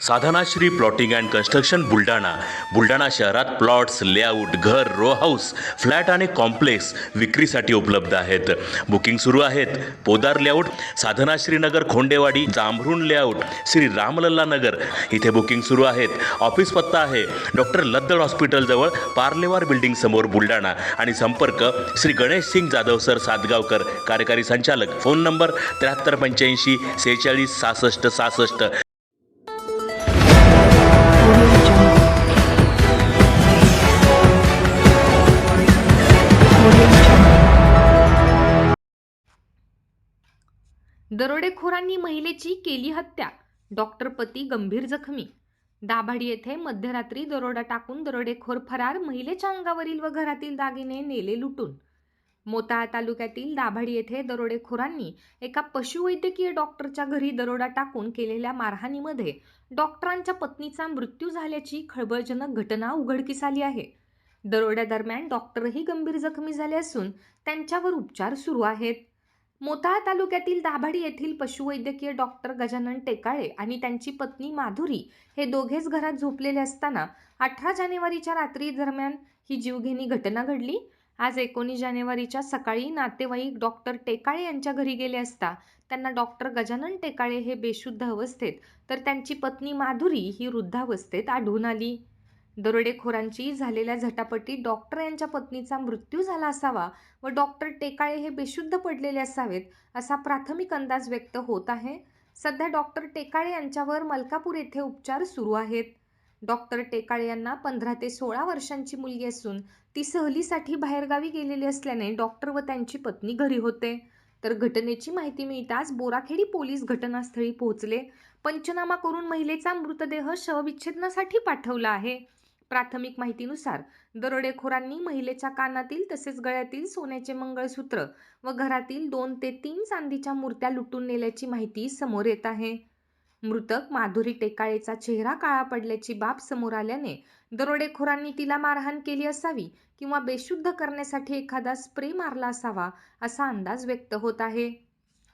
Sadhanashri plotting and construction Buldhana शहरात plots, layout, घर, row house, flat आणि कॉम्प्लेक्स विक्रीसाठी उपलब्ध आहेत. बुकिंग सुरू आहेत. पोदार लेआउट, साधनाश्री नगर, खोंडेवाडी, जांभरुण लेआउट, श्री रामलल्ला नगर इथे बुकिंग सुरू आहेत. ऑफिस पत्ता आहे डॉक्टर लद्दड हॉस्पिटलजवळ, पार्लेवार बिल्डिंग समोर, बुलढाणा. आणि संपर्क श्री गणेश सिंग जाधव सर सातगावकर, कार्यकारी संचालक. Phone number 7385 46 66 66. दरोडेखोरांनी महिलेची केली हत्या, डॉक्टर पती गंभीर जखमी. दाभाडी येथे मध्यरात्री दरोडा टाकून दरोडेखोर फरार, महिलेच्या अंगावरील व घरातील दागिने नेले लुटून. मोताळा तालुक्यातील दाभाडी येथे दरोडेखोरांनी एका पशुवैद्यकीय डॉक्टरच्या घरी दरोडा टाकून केलेल्या मारहाणीमध्ये डॉक्टरांच्या पत्नीचा मृत्यू झाल्याची खळबळजनक घटना उघडकीस आली आहे. दरोड्यादरम्यान डॉक्टरही गंभीर जखमी झाले असून त्यांच्यावर उपचार सुरू आहेत. मोताळा तालुक्यातील दाभाडी येथील पशुवैद्यकीय डॉक्टर गजानन टेकाळे आणि त्यांची पत्नी माधुरी हे दोघेच घरात झोपलेले असताना 18 जानेवारीच्या रात्री दरम्यान ही जीवघेणी घटना घडली. आज 19 जानेवारीच्या सकाळी नातेवाईक डॉक्टर टेकाळे यांच्या घरी गेले असता त्यांना डॉक्टर गजानन टेकाळे हे बेशुद्ध अवस्थेत तर त्यांची पत्नी माधुरी ही वृद्धावस्थेत आढळून आली. दरोडेखोरांची झालेल्या झटापटीत डॉक्टर यांच्या पत्नीचा मृत्यू झाला असावा व डॉक्टर टेकाळे हे बेशुद्ध पडलेले असावेत असा प्राथमिक अंदाज व्यक्त होत आहे. सध्या डॉक्टर टेकाळे यांच्यावर मलकापूर येथे उपचार सुरू आहेत. डॉक्टर टेकाळे यांना 15 ते 16 वर्षांची मुलगी असून ती सहलीसाठी बाहेरगावी गेलेली असल्याने डॉक्टर व त्यांची पत्नी घरी होते. तर घटनेची माहिती मिळताच बोराखेडी पोलीस घटनास्थळी पोहोचले. पंचनामा करून महिलेचा मृतदेह शवविच्छेदनासाठी पाठवला आहे. प्राथमिक माहितीनुसार दरोडेखोरांनी महिलेच्या कानातील तसेच गळ्यातील सोन्याचे मंगळसूत्र व घरातील 2 ते 3 चांदीच्या मूर्त्या लुटून नेल्याची माहिती समोर येत आहे. मृतक माधुरी टेकाळेचा चेहरा काळा पडल्याची बाब समोर आल्याने दरोडेखोरांनी तिला मारहाण केली असावी किंवा बेशुद्ध करण्यासाठी एखादा स्प्रे मारला असावा असा अंदाज व्यक्त होत आहे.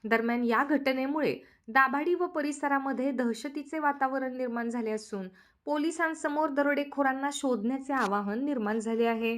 दरम्यान या घटनेमुळे दाभाडी व परिसरामध्ये दहशतीचे वातावरण निर्माण झाले असून पोलिसांसमोर दरोडेखोरांना शोधण्याचे आवाहन निर्माण झाले आहे.